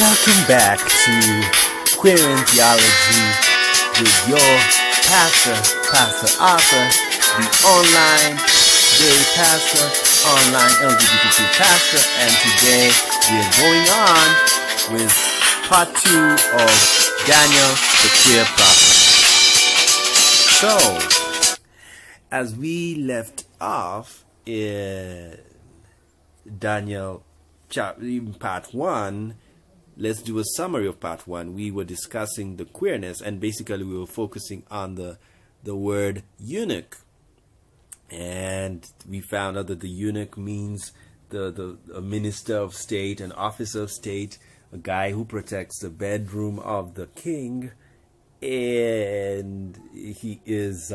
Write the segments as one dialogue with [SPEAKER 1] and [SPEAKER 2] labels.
[SPEAKER 1] Welcome back to Queering Theology with your pastor, Pastor Arthur, the online gay pastor, online LGBTQ pastor, and today we are going on with part 2 of Daniel the Queer Prophet. So, as we left off in Daniel part 1, let's do a summary of part 1. We were discussing the queerness, and basically we were focusing on the word eunuch. And we found out that the eunuch means a minister of state, an officer of state, a guy who protects the bedroom of the king. And he is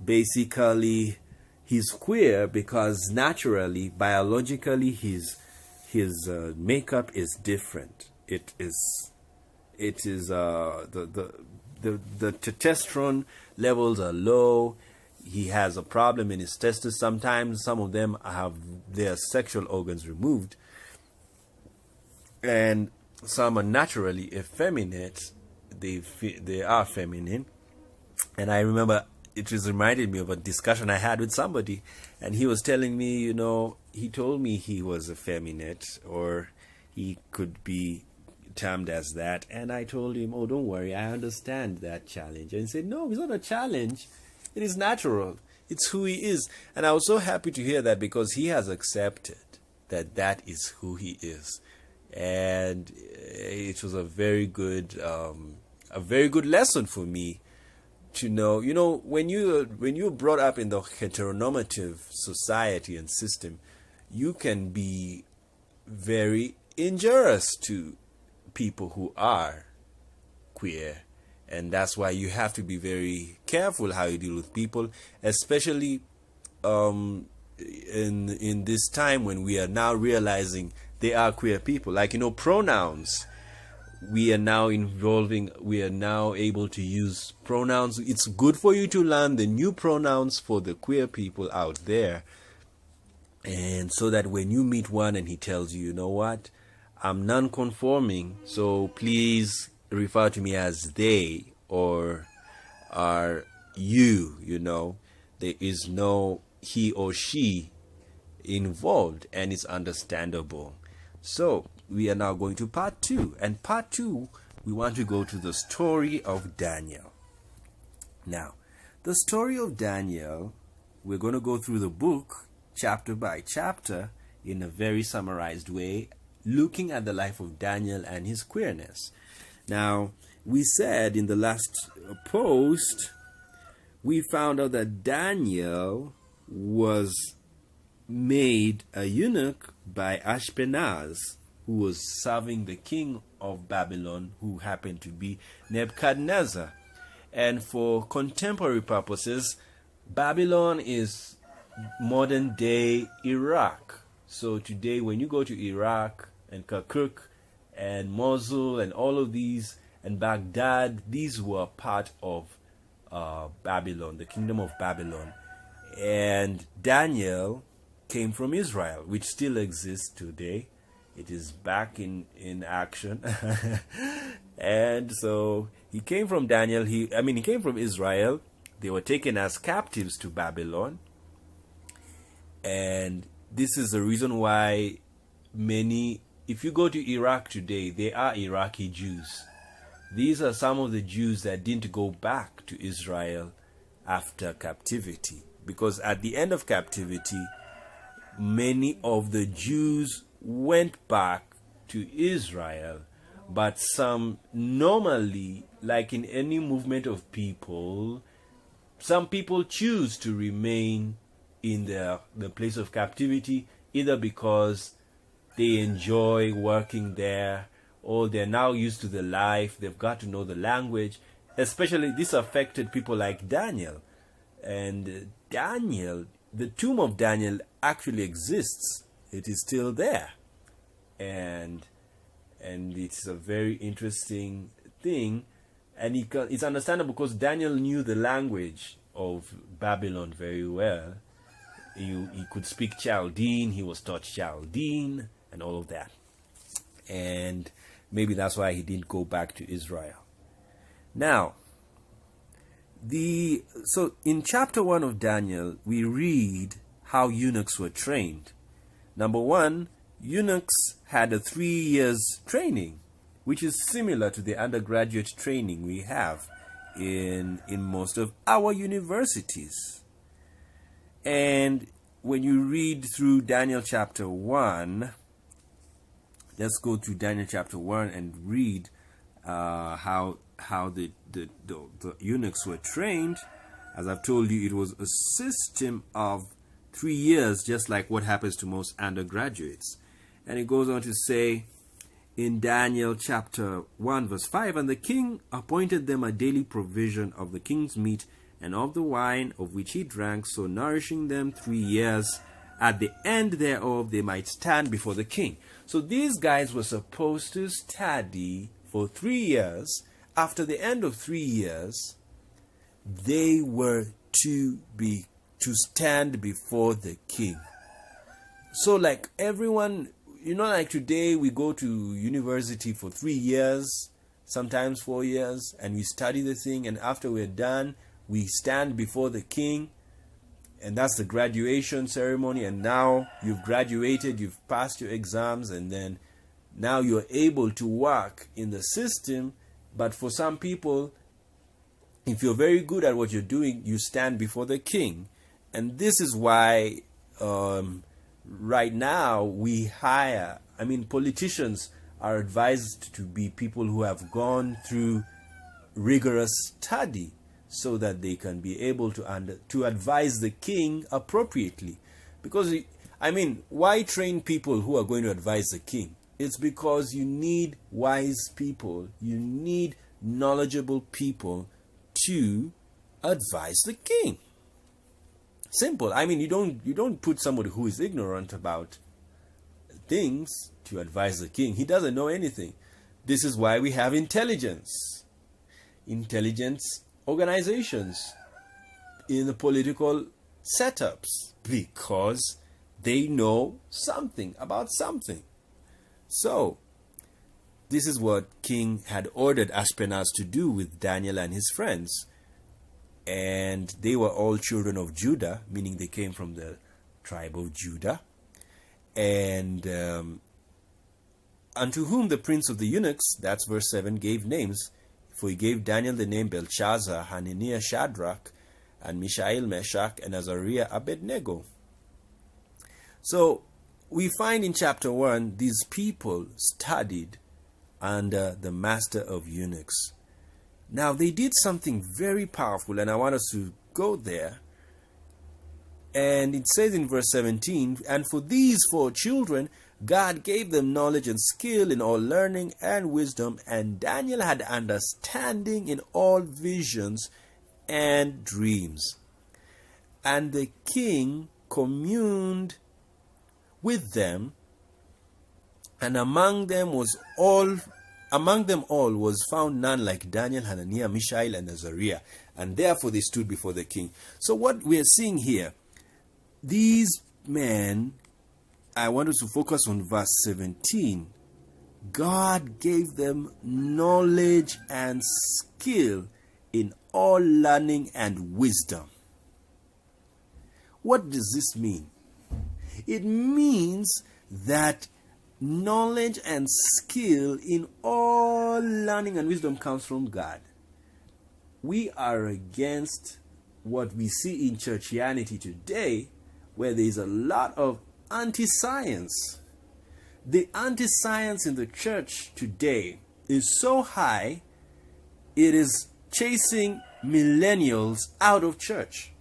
[SPEAKER 1] basically, he's queer because naturally, biologically, his makeup is different. It is the testosterone levels are low. He has a problem in his testes. Sometimes some of them have their sexual organs removed, and some are naturally effeminate. They are feminine. And I remember it was reminded me of a discussion I had with somebody, and he was telling me, he told me he was effeminate, or he could be termed as that, and I told him, oh, don't worry, I understand that challenge. And he said, no, it's not a challenge. It is natural. It's who he is. And I was so happy to hear that, because he has accepted that is who he is. And it was a very good lesson for me to know. When you're brought up in the heteronormative society and system, you can be very injurious to people who are queer. And that's why you have to be very careful how you deal with people, especially in this time when we are now realizing they are queer people. Like, pronouns. We are now able to use pronouns. It's good for you to learn the new pronouns for the queer people out there. And so that when you meet one and he tells you, you know what, I'm non-conforming, so please refer to me as they or are you, there is no he or she involved, and it's understandable. So we are now going to part 2, and part 2 we want to go to the story of Daniel. Now, the story of Daniel, we're going to go through the book chapter by chapter in a very summarized way, looking at the life of Daniel and his queerness. Now, we said in the last post, we found out that Daniel was made a eunuch by Ashpenaz, who was serving the king of Babylon, who happened to be Nebuchadnezzar. And for contemporary purposes, Babylon is modern day Iraq. So today when you go to Iraq and Kirkuk and Mosul and all of these, and Baghdad, these were part of Babylon, the kingdom of Babylon. And Daniel came from Israel, which still exists today. It is back in action. And so he came from Daniel. He came from Israel. They were taken as captives to Babylon. And this is the reason why if you go to Iraq today, they are Iraqi Jews. These are some of the Jews that didn't go back to Israel after captivity. Because at the end of captivity, many of the Jews went back to Israel. But some, normally, like in any movement of people, some people choose to remain in the place of captivity, either because they enjoy working there, or they're now used to the life, they've got to know the language. Especially this affected people like Daniel. And Daniel, the tomb of Daniel actually exists. It is still there. And it's a very interesting thing. And it's understandable because Daniel knew the language of Babylon very well. He could speak Chaldean, he was taught Chaldean, and all of that. And Maybe that's why he didn't go back to Israel. Now, so in chapter 1 of Daniel, we read how eunuchs were trained. Number one, eunuchs had a 3 years training, which is similar to the undergraduate training we have in most of our universities. And when you read through Daniel chapter 1, let's go to Daniel chapter 1 and read how the eunuchs were trained. As I've told you, it was a system of 3 years, just like what happens to most undergraduates. And it goes on to say in Daniel chapter 1 verse 5, and the king appointed them a daily provision of the king's meat and of the wine of which he drank, so nourishing them 3 years. At the end thereof they might stand before the king. So these guys were supposed to study for 3 years. After the end of 3 years, they were to stand before the king. So like everyone, like today we go to university for 3 years, sometimes 4 years, and we study the thing, and after we're done, we stand before the king, and that's the graduation ceremony. And now you've graduated, you've passed your exams, and then now you're able to work in the system. But for some people, if you're very good at what you're doing, you stand before the king. And this is why right now politicians are advised to be people who have gone through rigorous study, so that they can be able to advise the king appropriately. Because, why train people who are going to advise the king? It's because you need wise people, you need knowledgeable people to advise the king. Simple. You don't put somebody who is ignorant about things to advise the king. He doesn't know anything. This is why we have intelligence organizations in the political setups, because they know something about something. So this is what king had ordered Ashpenaz to do with Daniel and his friends. And they were all children of Judah, meaning they came from the tribe of Judah. And unto whom the prince of the eunuchs, that's verse 7, gave names. For he gave Daniel the name Belshazzar, Hananiah, Shadrach, and Mishael, Meshach, and Azariah, Abednego. So we find in chapter 1, these people studied under the master of eunuchs. Now they did something very powerful, and I want us to go there. And it says in verse 17, and for these 4 children, God gave them knowledge and skill in all learning and wisdom, and Daniel had understanding in all visions and dreams. And the king communed with them, and among them all was found none like Daniel, Hananiah, Mishael, and Azariah, and therefore they stood before the king. So what we are seeing here, these men, I want us to focus on verse 17. God gave them knowledge and skill in all learning and wisdom. What does this mean? It means that knowledge and skill in all learning and wisdom comes from God. We are against what we see in churchianity today, where there is a lot of anti-science. The anti-science in the church today is so high, it is chasing millennials out of church.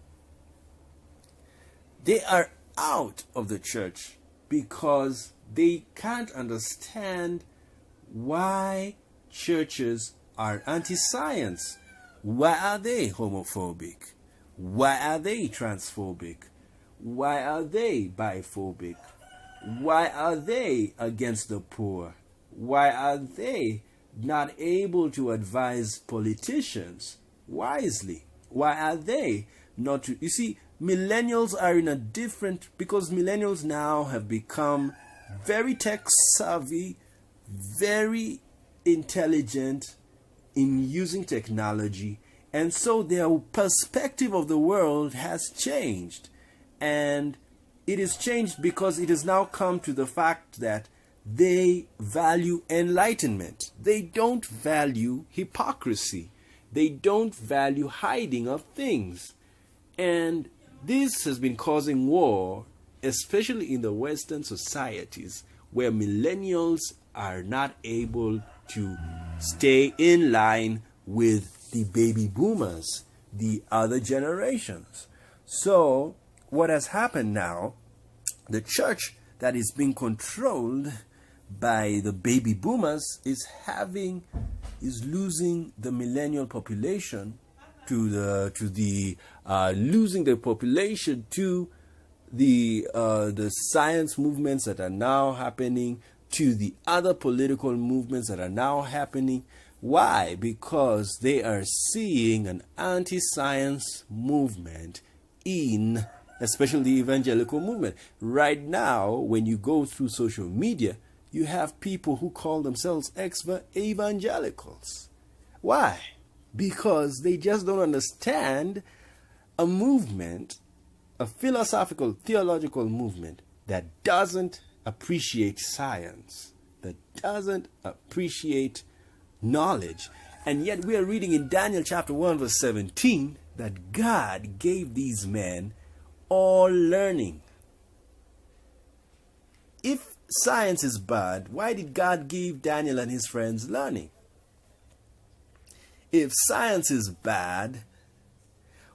[SPEAKER 1] They are out of the church because they can't understand why churches are anti-science. Why are they homophobic? Why are they transphobic? Why are they biphobic? Why are they against the poor? Why are they not able to advise politicians wisely? Why are they not to... You see, millennials are in a different... Because millennials now have become very tech savvy, very intelligent in using technology, and so their perspective of the world has changed. And it is changed because it has now come to the fact that they value enlightenment. They don't value hypocrisy. They don't value hiding of things. And this has been causing war, especially in the Western societies, where millennials are not able to stay in line with the baby boomers, the other generations. So what has happened now, the church that is being controlled by the baby boomers is losing the millennial population losing the population to the science movements that are now happening, to the other political movements that are now happening. Why? Because they are seeing an anti-science movement in, especially the evangelical movement. Right now, when you go through social media, you have people who call themselves evangelicals. Why? Because they just don't understand a movement, a philosophical, theological movement that doesn't appreciate science, that doesn't appreciate knowledge. And yet we are reading in Daniel chapter 1 verse 17 that God gave these men all learning. If science is bad, why did God give Daniel and his friends learning? If science is bad,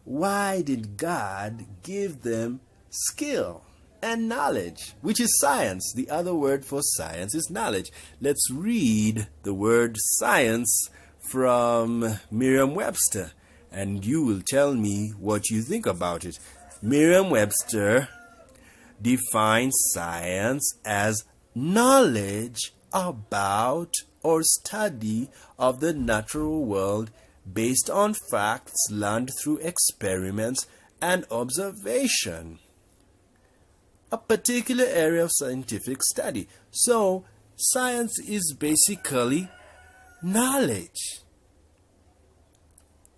[SPEAKER 1] why did God give them skill and knowledge, which is science? The other word for science is knowledge. Let's read the word science from Merriam-Webster, and you will tell me what you think about it. Merriam-Webster defines science as knowledge about or study of the natural world based on facts learned through experiments and observation. A particular area of scientific study. So, science is basically knowledge.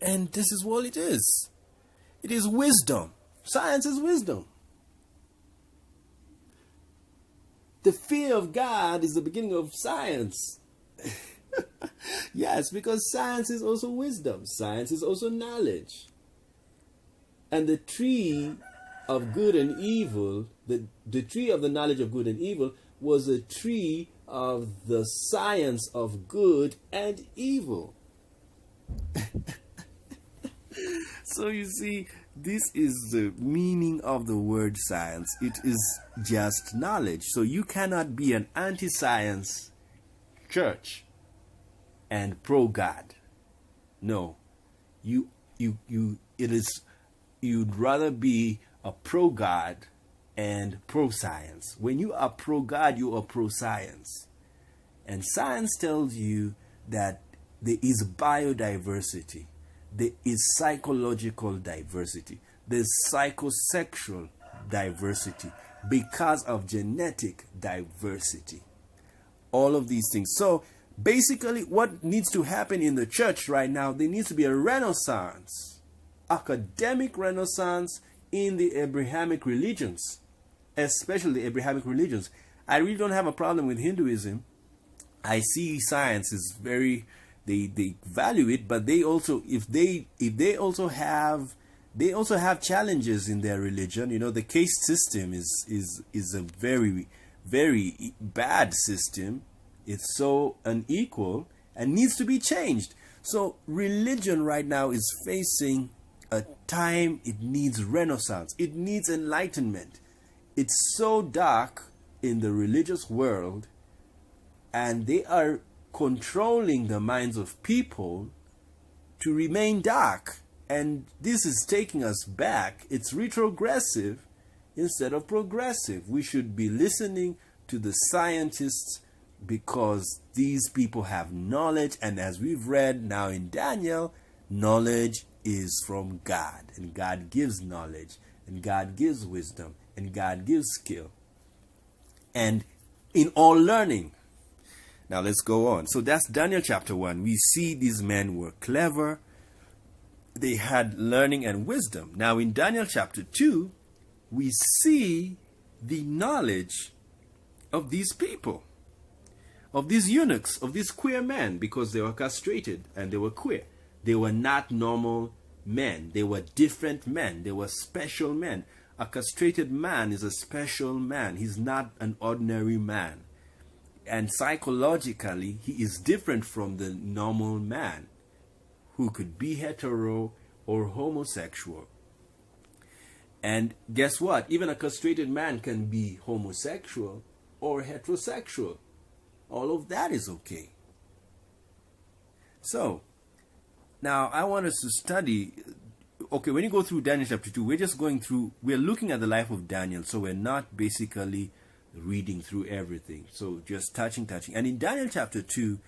[SPEAKER 1] And this is what it is. It is wisdom. Science is wisdom. The fear of God is the beginning of science. Yes, because science is also wisdom. Science is also knowledge. And the tree of good and evil, the tree of the knowledge of good and evil, was a tree of the science of good and evil. So you see, this is the meaning of the word science. It is just knowledge. So you cannot be an anti-science church and pro-God. No. You'd rather be a pro-God and pro-science. When you are pro-God, you are pro-science. And science tells you that there is biodiversity. There is psychological diversity. There's psychosexual diversity because of genetic diversity. All of these things. So basically what needs to happen in the church right now, there needs to be a renaissance, academic renaissance in the Abrahamic religions, especially the Abrahamic religions. I really don't have a problem with Hinduism. I see science is very, they value it, but they also, they also have challenges in their religion. You know, the caste system is a very, very bad system. It's so unequal and needs to be changed. So religion right now is facing a time it needs renaissance. It needs enlightenment. It's so dark in the religious world, and they are controlling the minds of people to remain dark. And this is taking us back. It's retrogressive instead of progressive. We should be listening to the scientists because these people have knowledge. And as we've read now in Daniel, knowledge is from God. And God gives knowledge. And God gives wisdom. And God gives skill. And in all learning. Now let's go on. So that's Daniel chapter 1. We see these men were clever. They had learning and wisdom. Now in Daniel chapter 2, we see the knowledge of these people, of these eunuchs, of these queer men, because they were castrated and they were queer. They were not normal men. They were different men. They were special men. A castrated man is a special man. He's not an ordinary man. And psychologically, he is different from the normal man who could be hetero or homosexual. And guess what? Even a castrated man can be homosexual or heterosexual. All of that is okay. So, now I want us to study. Okay, when you go through Daniel chapter 2, we're looking at the life of Daniel. So we're not basically reading through everything. So just touching. And in Daniel chapter 2,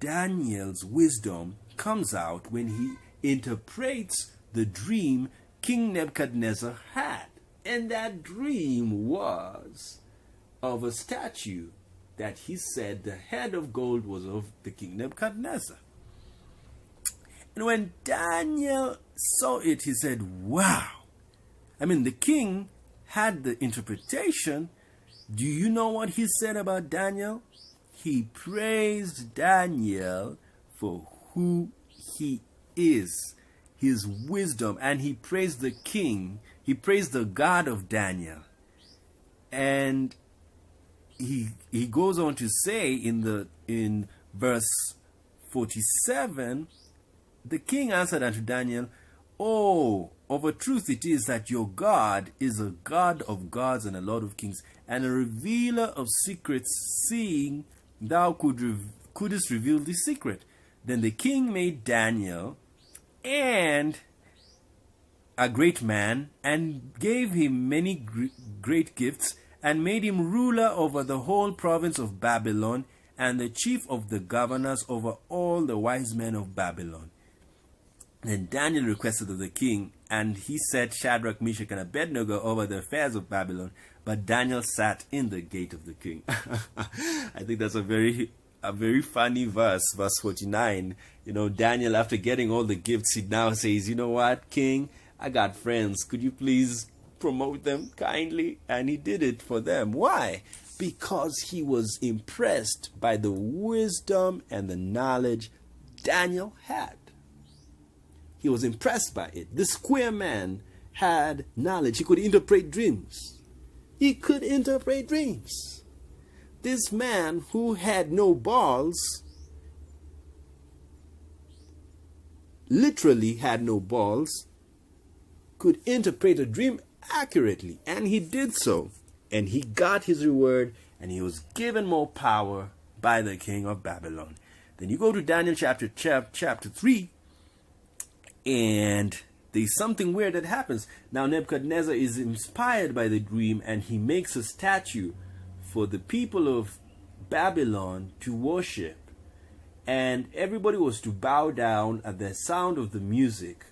[SPEAKER 1] Daniel's wisdom comes out when he interprets the dream King Nebuchadnezzar had. And that dream was of a statue that he said the head of gold was of the King Nebuchadnezzar. And when Daniel saw it, he said, wow. I mean, the king had the interpretation. Do you know what he said about Daniel? He praised Daniel for who he is, his wisdom, and he praised the king. He praised the God of Daniel. And he goes on to say in verse 47, the king answered unto Daniel, "Oh, of a truth it is that your God is a God of gods and a Lord of kings, and a revealer of secrets, seeing thou couldst reveal the secret." Then the king made Daniel and a great man, and gave him many great gifts, and made him ruler over the whole province of Babylon, and the chief of the governors over all the wise men of Babylon. Then Daniel requested of the king, and he set Shadrach, Meshach, and Abednego over the affairs of Babylon, but Daniel sat in the gate of the king. I think that's a very funny verse 49. Daniel, after getting all the gifts, he now says, you know what, king, I got friends. Could you please promote them kindly? And he did it for them. Why? Because he was impressed by the wisdom and the knowledge Daniel had. He was impressed by it. This queer man had knowledge. He could interpret dreams. This man who had no balls, literally had no balls, could interpret a dream accurately. And he did so. And he got his reward, and he was given more power by the king of Babylon. Then you go to Daniel chapter 3, and there's something weird that happens. Now Nebuchadnezzar is inspired by the dream, and he makes a statue for the people of Babylon to worship. And everybody was to bow down at the sound of the music.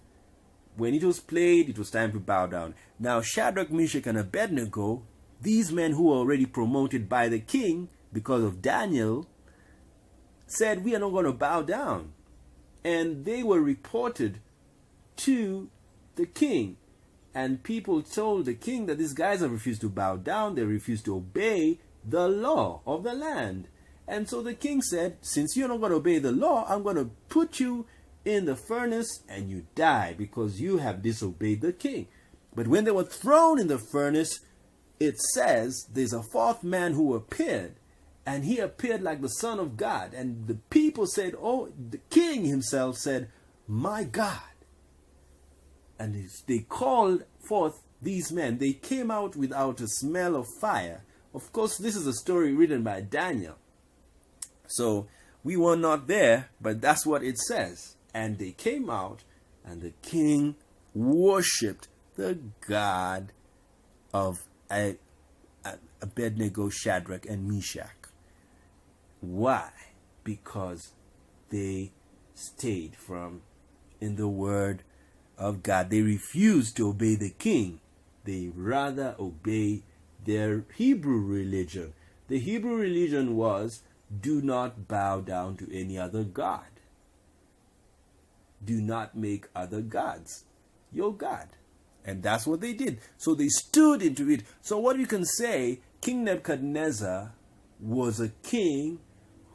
[SPEAKER 1] When it was played, it was time to bow down. Now Shadrach, Meshach, and Abednego, these men who were already promoted by the king because of Daniel, said, we are not going to bow down. And they were reported to the king. And people told the king that these guys have refused to bow down. They refused to obey the law of the land. And so the king said, since you're not going to obey the law, I'm going to put you in the furnace and you die because you have disobeyed the king. But when they were thrown in the furnace, it says there's a fourth man who appeared, and he appeared like the Son of God. And the people said, oh, the king himself said, my God. And they called forth these men. They came out without a smell of fire. Of course, this is a story written by Daniel. So we were not there, but that's what it says. And they came out, and the king worshipped the God of Abednego, Shadrach, and Meshach. Why? Because they stayed in the word of God. They refused to obey the king. They rather obey their Hebrew religion. The Hebrew religion was do not bow down to any other god. Do not make other gods your God. And that's what they did. So they stood into it. So what you can say, King Nebuchadnezzar was a king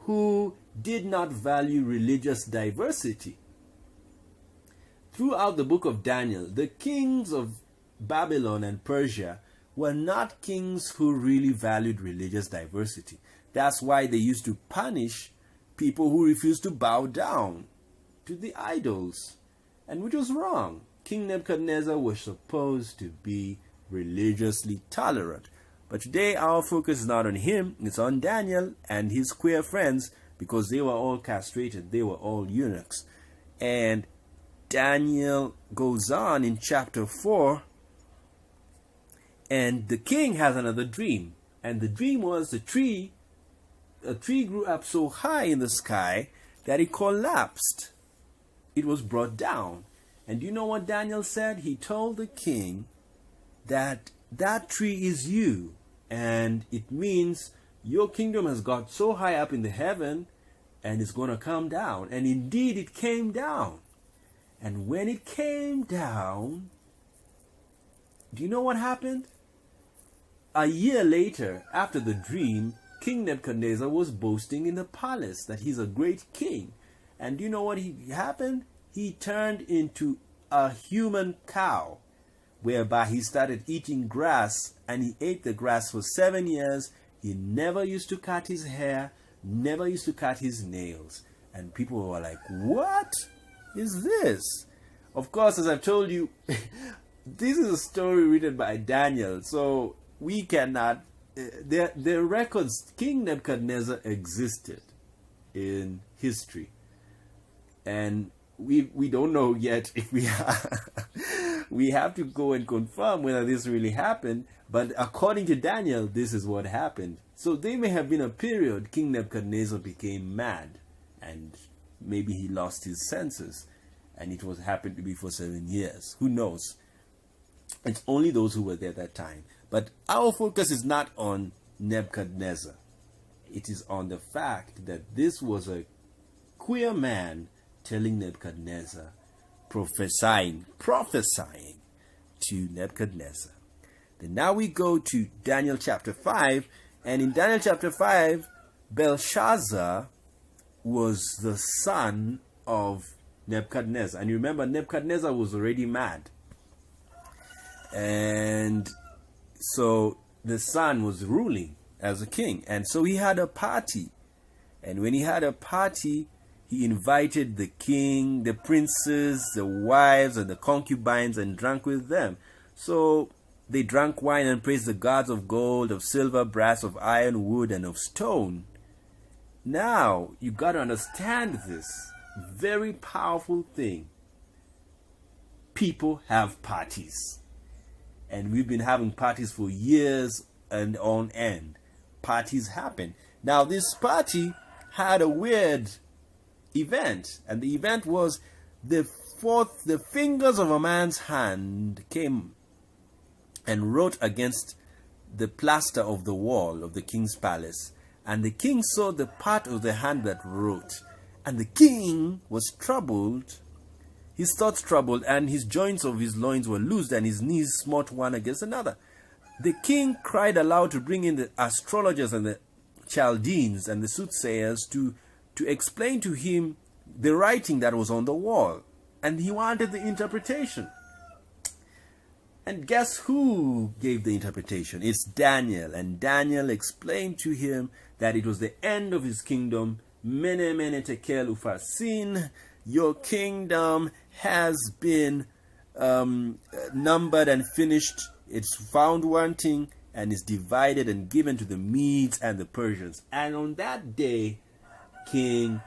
[SPEAKER 1] who did not value religious diversity. Throughout the book of Daniel, the kings of Babylon and Persia were not kings who really valued religious diversity. That's why they used to punish people who refused to bow down to the idols, and which was wrong. King Nebuchadnezzar was supposed to be religiously tolerant. But today our focus is not on him, it's on Daniel and his queer friends, because they were all castrated, they were all eunuchs. And Daniel goes on in chapter 4, and the king has another dream. And the dream was a tree grew up so high in the sky that it collapsed. It was brought down. And you know what Daniel said? He told the king that that tree is you, and it means your kingdom has got so high up in the heaven and it's going to come down. And indeed it came down. And when it came down, do you know what happened? A year later, after the dream, King Nebuchadnezzar was boasting in the palace that he's a great king. And do you know what happened? He turned into a human cow, whereby he started eating grass, and he ate the grass for 7 years. He never used to cut his hair, never used to cut his nails. And people were like, what is this? Of course, as I've told you, this is a story written by Daniel, so we cannot, their records, King Nebuchadnezzar existed in history. And we don't know yet if we have to go and confirm whether this really happened, but according to Daniel, this is what happened. So there may have been a period King Nebuchadnezzar became mad, and maybe he lost his senses, and it was happened to be for 7 years. Who knows? It's only those who were there at that time. But our focus is not on Nebuchadnezzar. It is on the fact that this was a queer man telling Nebuchadnezzar, prophesying to Nebuchadnezzar. Then now we go to Daniel chapter 5, and in Daniel chapter 5, Belshazzar was the son of Nebuchadnezzar. And you remember, Nebuchadnezzar was already mad. And so the son was ruling as a king. And so he had a party. And when he had a party, he invited the king, the princes, the wives, and the concubines, and drank with them. So they drank wine and praised the gods of gold, of silver, brass, of iron, wood, and of stone. Now, you got to understand this very powerful thing. People have parties. And we've been having parties for years and on end. Parties happen. Now, this party had a weird event, and the event was the fingers of a man's hand came and wrote against the plaster of the wall of the king's palace, and the king saw the part of the hand that wrote, and the king was troubled, his thoughts troubled, and his joints of his loins were loosed, and his knees smote one against another. The king cried aloud to bring in the astrologers and the Chaldeans and the soothsayers to explain to him the writing that was on the wall. And he wanted the interpretation. And guess who gave the interpretation? It's Daniel. And Daniel explained to him that it was the end of his kingdom. Mene, mene, tekel, upharsin. Your kingdom has been numbered and finished. It's found wanting and is divided and given to the Medes and the Persians. And on that day, King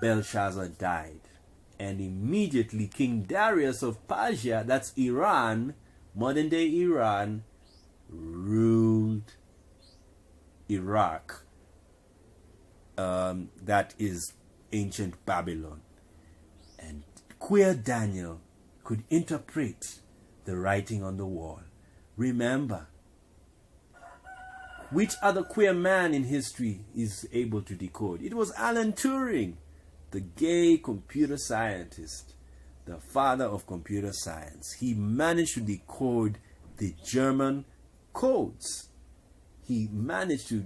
[SPEAKER 1] Belshazzar died. And immediately King Darius of Persia, that's Iran, modern day Iran, ruled Iraq. That is ancient Babylon. And queer Daniel could interpret the writing on the wall. Remember, Which other queer man in history is able to decode? It was Alan Turing, the gay computer scientist, the father of computer science. He managed to decode the German codes. He managed to,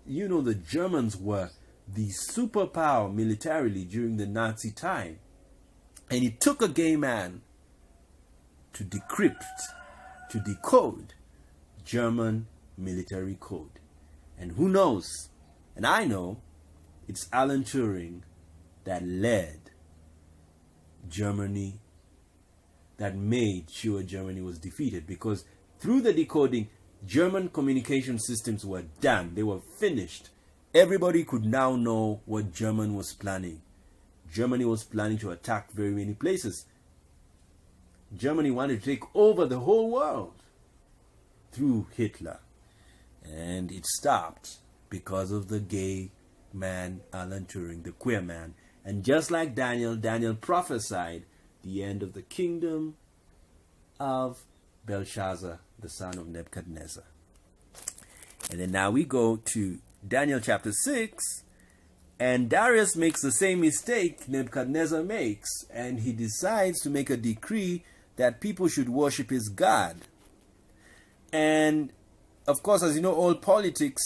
[SPEAKER 1] the Germans were the superpower militarily during the Nazi time. And it took a gay man to decrypt, to decode German military code. And who knows, and I know, it's Alan Turing that led Germany, that made sure Germany was defeated, because through the decoding, German communication systems were done. They were finished. Everybody could now know what Germany was planning. Germany was planning to attack very many places. Germany wanted to take over the whole world through Hitler. And it stopped because of the gay man, Alan Turing, the queer man. And just like Daniel, Daniel prophesied the end of the kingdom of Belshazzar, the son of Nebuchadnezzar. And then now we go to Daniel chapter 6, and Darius makes the same mistake Nebuchadnezzar makes, and he decides to make a decree that people should worship his God. And of course, as you know, all politics,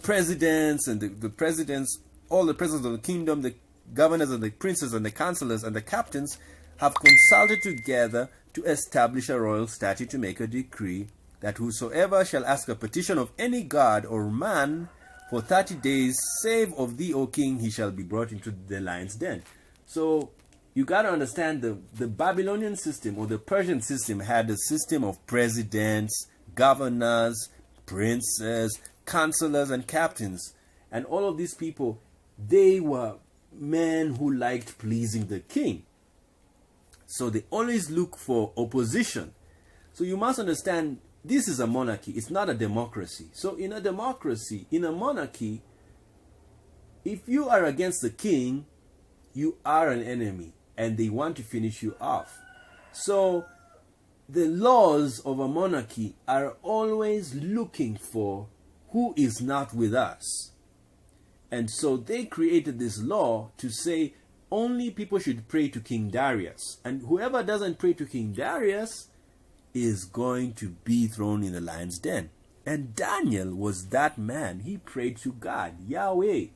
[SPEAKER 1] presidents and the presidents, all the presidents of the kingdom, the governors and the princes and the counselors and the captains have consulted together to establish a royal statute to make a decree that whosoever shall ask a petition of any god or man for 30 days, save of thee, O king, he shall be brought into the lion's den. So you got to understand the Babylonian system or the Persian system had a system of presidents, governors, princes, counselors, and captains. And all of these people, they were men who liked pleasing the king. So they always look for opposition. So you must understand, this is a monarchy. It's not a democracy. So in a democracy, in a monarchy, if you are against the king, you are an enemy and they want to finish you off. So the laws of a monarchy are always looking for who is not with us. And so they created this law to say only people should pray to King Darius. And whoever doesn't pray to King Darius is going to be thrown in the lion's den. And Daniel was that man. He prayed to God, Yahweh,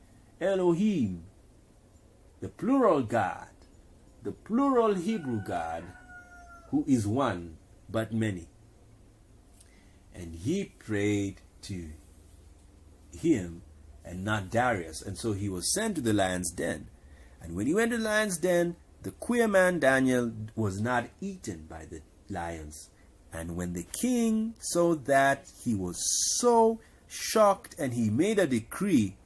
[SPEAKER 1] Elohim, the plural God, the plural Hebrew God, who is one but many. And he prayed to him and not Darius. And so he was sent to the lion's den. And when he went to the lion's den, the queer man Daniel was not eaten by the lions. And when the king saw that, he was so shocked, and he made a decree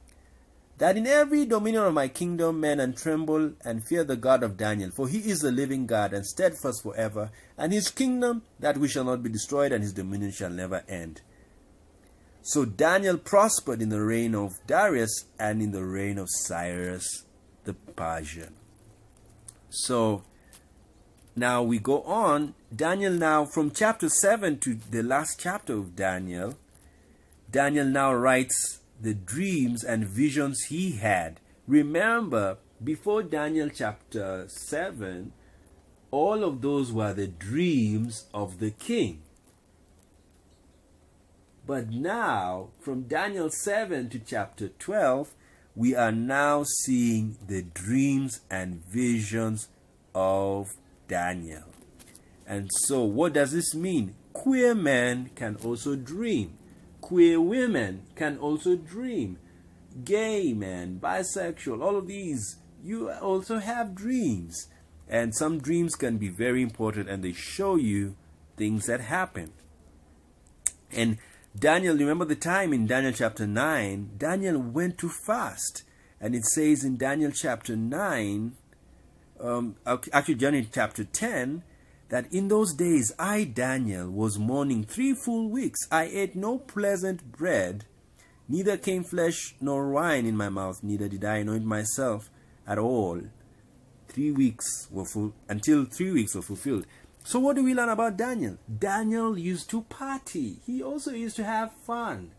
[SPEAKER 1] that in every dominion of my kingdom men and tremble and fear the God of Daniel, for he is the living God and steadfast forever, and his kingdom that we shall not be destroyed, and his dominion shall never end. So Daniel prospered in the reign of Darius and in the reign of Cyrus the Persian. So now we go on. Daniel now, from chapter 7 to the last chapter of Daniel, Daniel now writes the dreams and visions he had. Remember, before Daniel chapter 7, all of those were the dreams of the king. But now, from Daniel 7 to chapter 12, we are now seeing the dreams and visions of Daniel. And so, what does this mean? Queer men can also dream. Queer women can also dream. Gay men, bisexual, all of these, you also have dreams. And some dreams can be very important, and they show you things that happen. And Daniel, remember the time in Daniel chapter 9, Daniel went to fast. And it says in Daniel chapter 9, actually Daniel chapter 10, that in those days I, Daniel, was mourning 3 full weeks. I ate no pleasant bread, neither came flesh nor wine in my mouth, neither did I anoint myself at all. 3 weeks were full, until 3 weeks were fulfilled. So what do we learn about Daniel? Daniel used to party. He also used to have fun.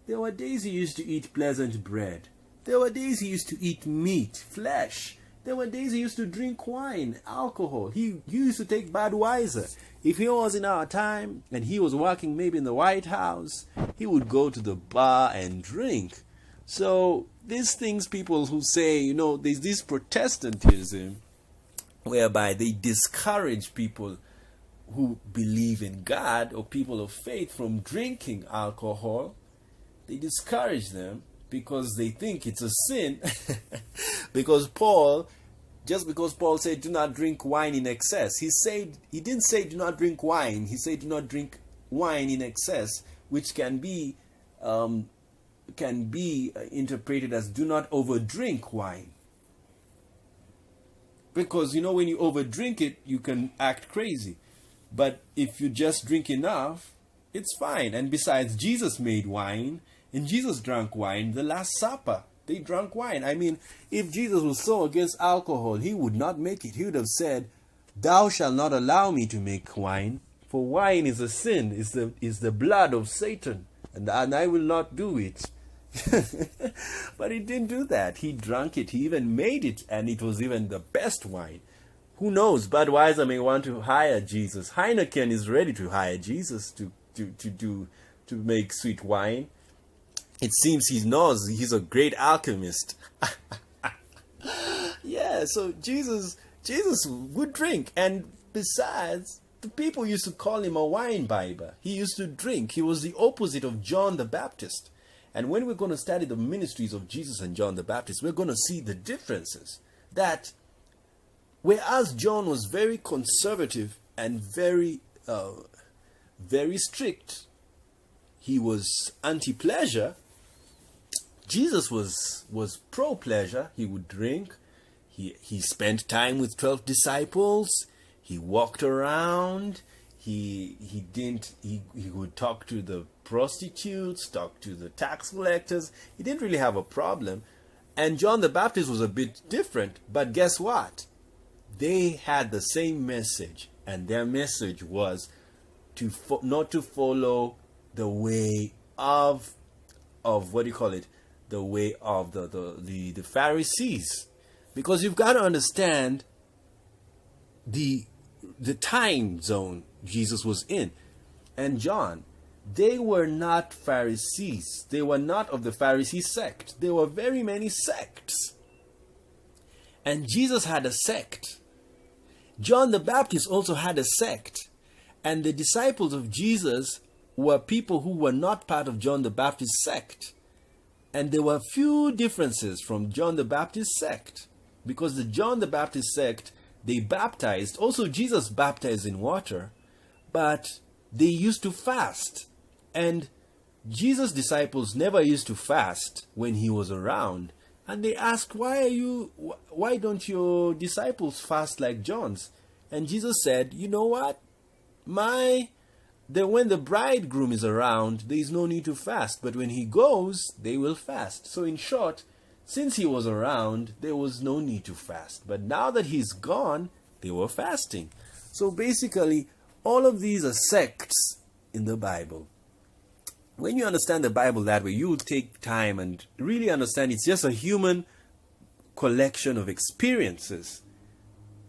[SPEAKER 1] There were days he used to eat pleasant bread. There were days he used to eat meat, flesh. There were days he used to drink wine, alcohol. He used to take Budweiser. If he was in our time and he was working maybe in the White House, he would go to the bar and drink. So these things, people who say, there's this Protestantism whereby they discourage people who believe in God or people of faith from drinking alcohol. They discourage them because they think it's a sin. because Paul said do not drink wine in excess, he didn't say do not drink wine. He said do not drink wine in excess, which can be interpreted as do not overdrink wine. Because when you overdrink it, you can act crazy. But if you just drink enough, it's fine. And besides, Jesus made wine, and Jesus drank wine. The Last Supper, they drank wine. I mean, if Jesus was so against alcohol, he would not make it. He would have said, "Thou shalt not allow me to make wine, for wine is a sin, is the blood of Satan, and I will not do it." But he didn't do that. He drank it. He even made it, and it was even the best wine. Who knows? Budweiser may want to hire Jesus. Heineken is ready to hire Jesus to make sweet wine. It seems he knows he's a great alchemist. Yeah, so Jesus would drink, and besides, the people used to call him a wine bibber. He used to drink. He was the opposite of John the Baptist. And when we're going to study the ministries of Jesus and John the Baptist, we're going to see the differences. That whereas John was very conservative and very strict, he was anti-pleasure. Jesus was pro-pleasure. He would drink. He spent time with 12 disciples. He walked around. He would talk to the prostitutes, talk to the tax collectors. He didn't really have a problem. And John the Baptist was a bit different. But guess what? They had the same message. And their message was not to follow the way of what do you call it? The way of the Pharisees. Because you've got to understand the time zone Jesus was in. And John, they were not Pharisees. They were not of the Pharisee sect. There were very many sects. And Jesus had a sect. John the Baptist also had a sect. And the disciples of Jesus were people who were not part of John the Baptist sect. And there were few differences from John the Baptist sect. Because the John the Baptist sect, they baptized. Also, Jesus baptized in water. But they used to fast. And Jesus' disciples never used to fast when he was around. And they asked, why don't your disciples fast like John's? And Jesus said, you know what? When the bridegroom is around, there is no need to fast. But when he goes, they will fast. So in short, since he was around, there was no need to fast. But now that he's gone, they were fasting. So basically, all of these are sects in the Bible. When you understand the Bible that way, you will take time and really understand it's just a human collection of experiences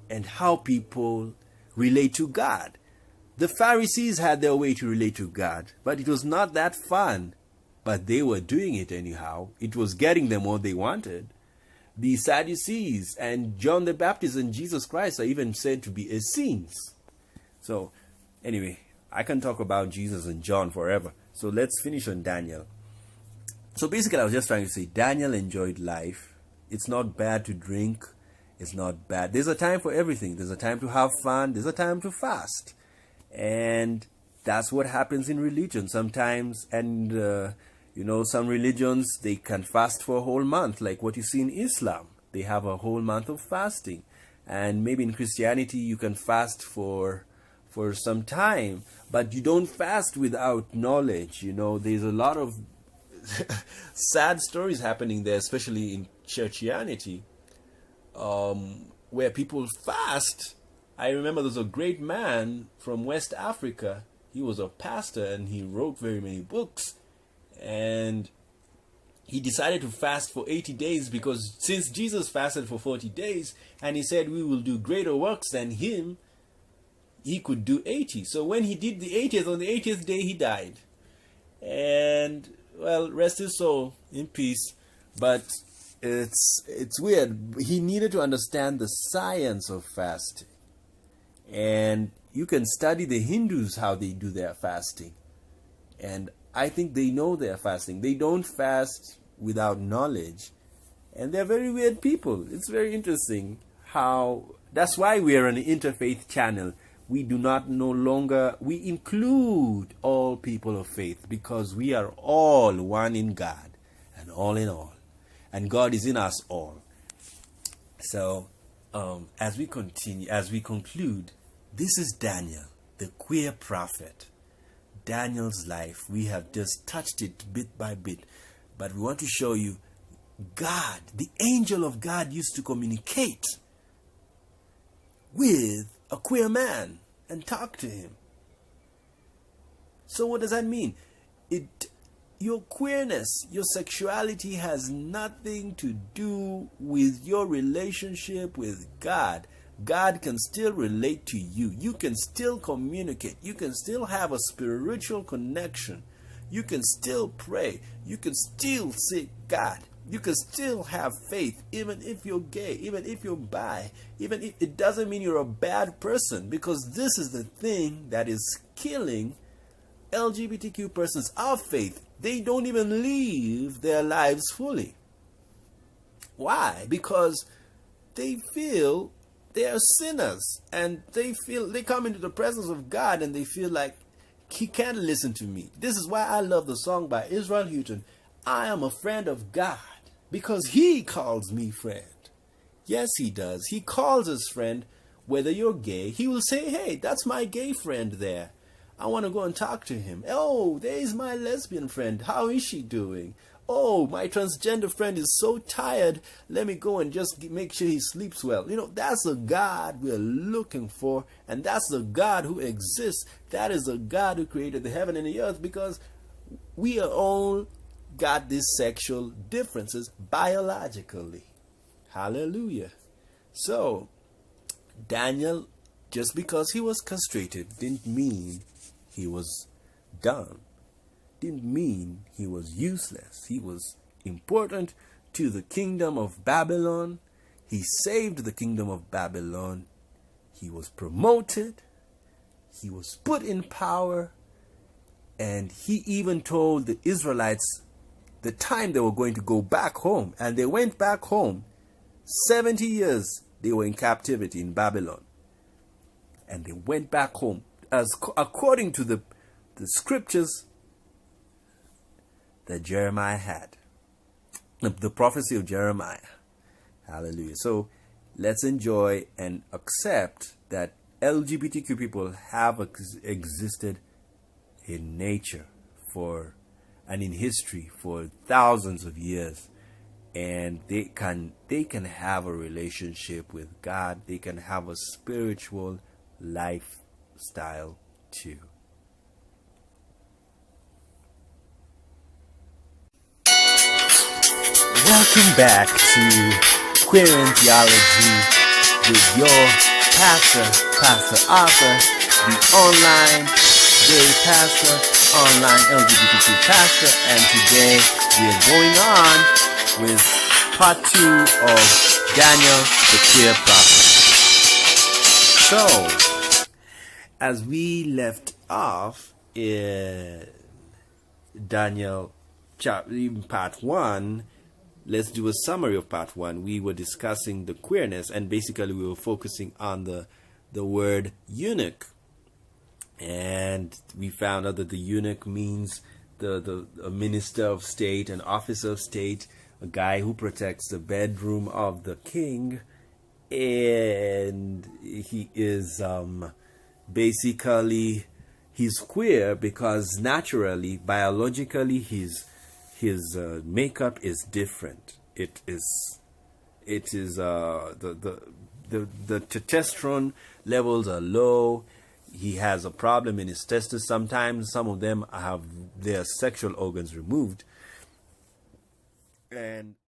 [SPEAKER 1] and how people relate to God. The Pharisees had their way to relate to God, but it was not that fun. But they were doing it anyhow. It was getting them what they wanted. The Sadducees and John the Baptist and Jesus Christ are even said to be Essenes. So, anyway, I can talk about Jesus and John forever. So let's finish on Daniel. So basically, I was just trying to say Daniel enjoyed life. It's not bad to drink. It's not bad. There's a time for everything. There's a time to have fun. There's a time to fast. And that's what happens in religion sometimes. And, some religions, they can fast for a whole month, like what you see in Islam. They have a whole month of fasting. And maybe in Christianity, you can fast for some time, but you don't fast without knowledge. There's a lot of sad stories happening there, especially in churchianity, where people fast I remember there's a great man from West Africa. He was a pastor and he wrote very many books. And he decided to fast for 80 days because since Jesus fasted for 40 days and he said we will do greater works than him, he could do 80. So when he did the 80th, on the 80th day he died. And well, rest his soul in peace. But it's weird. He needed to understand the science of fasting. And you can study the Hindus how they do their fasting. And I think they know they're fasting. They don't fast without knowledge. And they're very weird people. It's very interesting how... That's why we are an interfaith channel. We do not no longer... We include all people of faith because we are all one in God and all in all. And God is in us all. So, as we conclude, this is Daniel, the queer prophet. Daniel's life, we have just touched it bit by bit, but we want to show you God, the angel of God, used to communicate with a queer man and talk to him. So what does that mean? Your queerness, your sexuality has nothing to do with your relationship with God. God can still relate to you. You can still communicate. You can still have a spiritual connection. You can still pray. You can still seek God. You can still have faith even if you're gay, even if you're bi, even if it doesn't mean you're a bad person, because this is the thing that is killing LGBTQ persons of faith. They don't even live their lives fully. Why? Because they feel they are sinners, and they come into the presence of God and they feel like he can't listen to me. This is why I love the song by Israel Houghton, I am a friend of God, because he calls me friend. Yes, he does. He calls us friend. Whether you're gay, he will say, hey, that's my gay friend there. I want to go and talk to him. Oh, there's my lesbian friend. How is she doing? Oh, my transgender friend is so tired. Let me go and just make sure he sleeps well. You know, that's the God we're looking for. And that's the God who exists. That is the God who created the heaven and the earth, because we are all got these sexual differences biologically. Hallelujah. So, Daniel, just because he was castrated didn't mean he was dumb. Didn't mean he was useless. He was important to the kingdom of Babylon. He saved the kingdom of Babylon. He was promoted. He was put in power. And he even told the Israelites the time they were going to go back home. And they went back home. 70 years they were in captivity in Babylon. And they went back home. According to the scriptures that Jeremiah had. The prophecy of Jeremiah. Hallelujah. So let's enjoy and accept that LGBTQ people have existed in nature and in history for thousands of years. And they can have a relationship with God. They can have a spiritual lifestyle too. Welcome back to Queer in Theology with your pastor, Pastor Arthur, the online gay pastor, online LGBTQ pastor, and today we are going on with part 2 of Daniel the Queer Prophet. So, as we left off in Daniel part 1, let's do a summary of part 1. We were discussing the queerness, and basically we were focusing on the word eunuch. And we found out that the eunuch means a minister of state, an officer of state, a guy who protects the bedroom of the king. And he is basically, he's queer because naturally, biologically, his makeup is different. It is the testosterone levels are low. He has a problem in his testes. Sometimes some of them have their sexual organs removed, and